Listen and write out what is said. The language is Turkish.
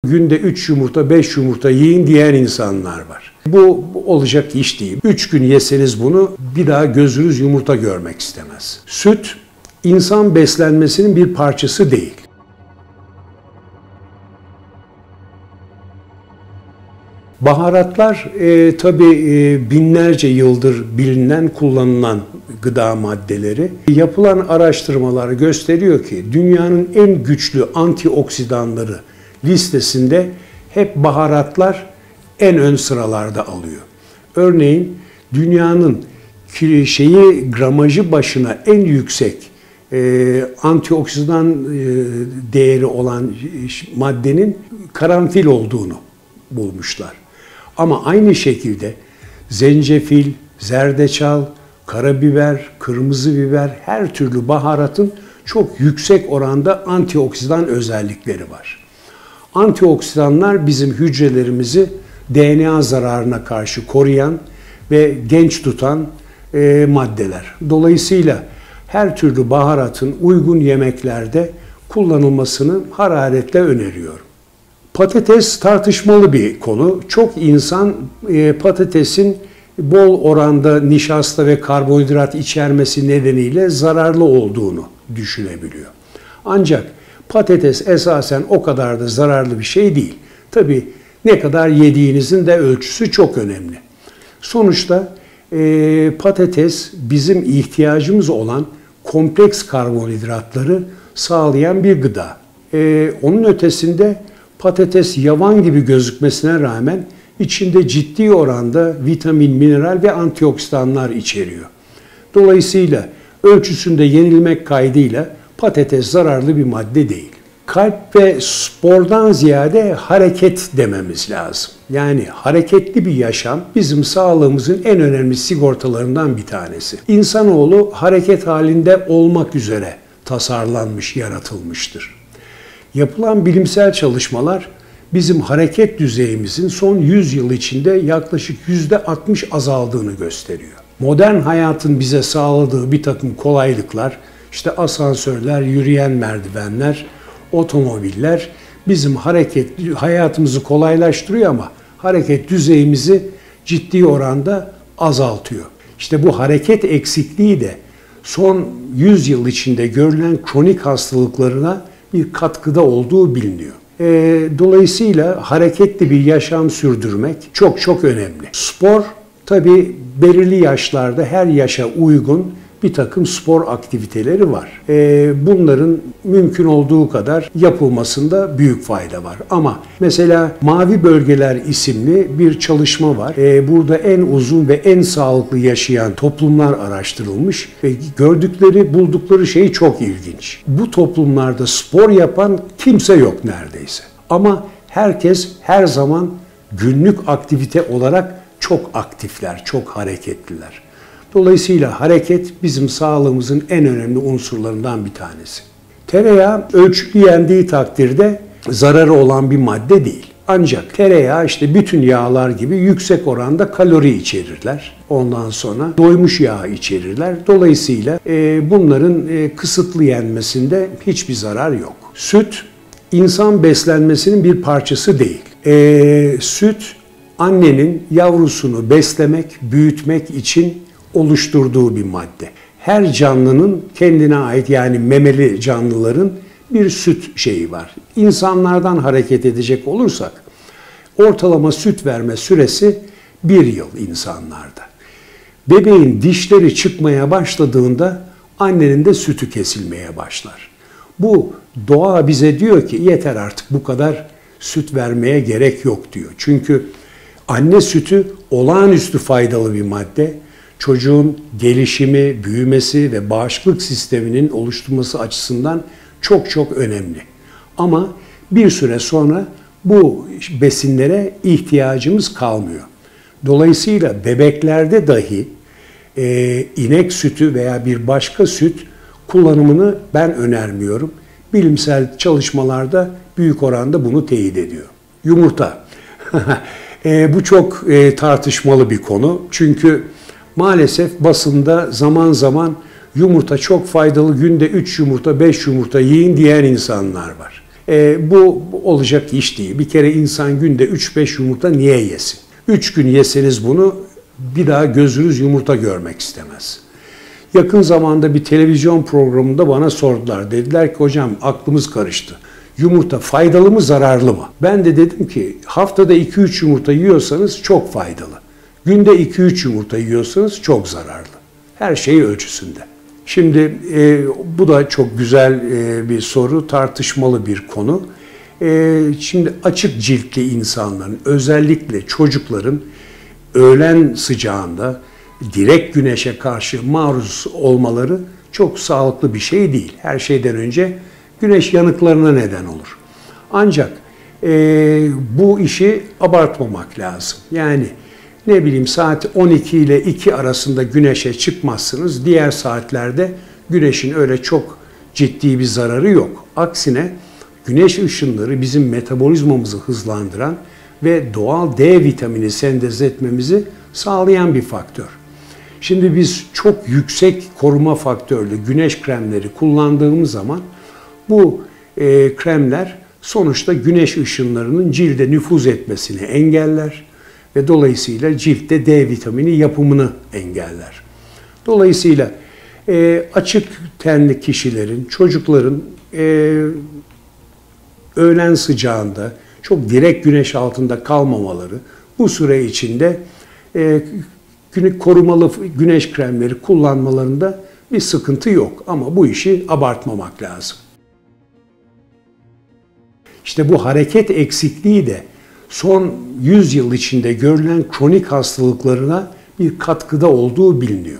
günde 3 yumurta, 5 yumurta yiyin diyen insanlar var. Bu olacak iş değil. 3 gün yeseniz bunu bir daha gözünüz yumurta görmek istemez. Süt, insan beslenmesinin bir parçası değil. Baharatlar tabii binlerce yıldır bilinen, kullanılan gıda maddeleri. Yapılan araştırmalar gösteriyor ki dünyanın en güçlü antioksidanları listesinde hep baharatlar en ön sıralarda alıyor. Örneğin dünyanın gramajı başına en yüksek antioksidan değeri olan maddenin karanfil olduğunu bulmuşlar. Ama aynı şekilde zencefil, zerdeçal, karabiber, kırmızı biber, her türlü baharatın çok yüksek oranda antioksidan özellikleri var. Antioksidanlar bizim hücrelerimizi DNA zararına karşı koruyan ve genç tutan maddeler. Dolayısıyla her türlü baharatın uygun yemeklerde kullanılmasını hararetle öneriyorum. Patates tartışmalı bir konu. Çok insan patatesin bol oranda nişasta ve karbonhidrat içermesi nedeniyle zararlı olduğunu düşünebiliyor. Ancak patates esasen o kadar da zararlı bir şey değil. Tabii ne kadar yediğinizin de ölçüsü çok önemli. Sonuçta patates bizim ihtiyacımız olan kompleks karbonhidratları sağlayan bir gıda. Onun ötesinde patates yavan gibi gözükmesine rağmen içinde ciddi oranda vitamin, mineral ve antioksidanlar içeriyor. Dolayısıyla ölçüsünde yenilmek kaydıyla patates zararlı bir madde değil. Kalp ve spordan ziyade hareket dememiz lazım. Yani hareketli bir yaşam bizim sağlığımızın en önemli sigortalarından bir tanesi. İnsanoğlu hareket halinde olmak üzere tasarlanmış, yaratılmıştır. Yapılan bilimsel çalışmalar bizim hareket düzeyimizin son 100 yıl içinde yaklaşık %60 azaldığını gösteriyor. Modern hayatın bize sağladığı bir takım kolaylıklar, işte asansörler, yürüyen merdivenler, otomobiller bizim hayatımızı kolaylaştırıyor ama hareket düzeyimizi ciddi oranda azaltıyor. İşte bu hareket eksikliği de son 100 yıl içinde görülen kronik hastalıklarına bir katkıda olduğu biliniyor. Dolayısıyla hareketli bir yaşam sürdürmek çok çok önemli. Spor tabii belirli yaşlarda her yaşa uygun bir takım spor aktiviteleri var. Bunların mümkün olduğu kadar yapılmasında büyük fayda var. Ama mesela Mavi Bölgeler isimli bir çalışma var. Burada en uzun ve en sağlıklı yaşayan toplumlar araştırılmış ve buldukları şey çok ilginç. Bu toplumlarda spor yapan kimse yok neredeyse. Ama herkes her zaman günlük aktivite olarak çok aktifler, çok hareketliler. Dolayısıyla hareket bizim sağlığımızın en önemli unsurlarından bir tanesi. Tereyağı ölçülü yendiği takdirde zararı olan bir madde değil. Ancak tereyağı işte bütün yağlar gibi yüksek oranda kalori içerirler. Ondan sonra doymuş yağ içerirler. Dolayısıyla bunların kısıtlı yenmesinde hiçbir zarar yok. Süt insan beslenmesinin bir parçası değil. Süt annenin yavrusunu beslemek, büyütmek için oluşturduğu bir madde. Her canlının kendine ait, yani memeli canlıların bir süt şeyi var. İnsanlardan hareket edecek olursak ortalama süt verme süresi 1 yıl insanlarda. Bebeğin dişleri çıkmaya başladığında annenin de sütü kesilmeye başlar. Bu doğa bize diyor ki yeter artık, bu kadar süt vermeye gerek yok diyor. Çünkü anne sütü olağanüstü faydalı bir madde. Çocuğun gelişimi, büyümesi ve bağışıklık sisteminin oluşturması açısından çok çok önemli. Ama bir süre sonra bu besinlere ihtiyacımız kalmıyor. Dolayısıyla bebeklerde dahi inek sütü veya bir başka süt kullanımını ben önermiyorum. Bilimsel çalışmalarda büyük oranda bunu teyit ediyor. Yumurta. Bu çok tartışmalı bir konu. Çünkü maalesef basında zaman zaman yumurta çok faydalı, günde 3 yumurta, 5 yumurta yiyin diyen insanlar var. Bu olacak iş değil. Bir kere insan günde 3-5 yumurta niye yesin? 3 gün yeseniz bunu bir daha gözünüz yumurta görmek istemez. Yakın zamanda bir televizyon programında bana sordular. Dediler ki hocam aklımız karıştı. Yumurta faydalı mı zararlı mı? Ben de dedim ki haftada 2-3 yumurta yiyorsanız çok faydalı. Günde 2-3 yumurta yiyorsanız çok zararlı. Her şey ölçüsünde. Şimdi bu da çok güzel bir soru, tartışmalı bir konu. Şimdi açık ciltli insanların, özellikle çocukların öğlen sıcağında direkt güneşe karşı maruz olmaları çok sağlıklı bir şey değil. Her şeyden önce güneş yanıklarına neden olur. Ancak bu işi abartmamak lazım. Yani ne bileyim saat 12 ile 2 arasında güneşe çıkmazsınız. Diğer saatlerde güneşin öyle çok ciddi bir zararı yok. Aksine güneş ışınları bizim metabolizmamızı hızlandıran ve doğal D vitamini sentez etmemizi sağlayan bir faktör. Şimdi biz çok yüksek koruma faktörlü güneş kremleri kullandığımız zaman bu kremler sonuçta güneş ışınlarının cilde nüfuz etmesini engeller ve dolayısıyla ciltte D vitamini yapımını engeller. Dolayısıyla açık tenli kişilerin, çocukların öğlen sıcağında çok direkt güneş altında kalmamaları, bu süre içinde korumalı güneş kremleri kullanmalarında bir sıkıntı yok. Ama bu işi abartmamak lazım. İşte bu hareket eksikliği de son 100 yıl içinde görülen kronik hastalıklarına bir katkıda olduğu biliniyor.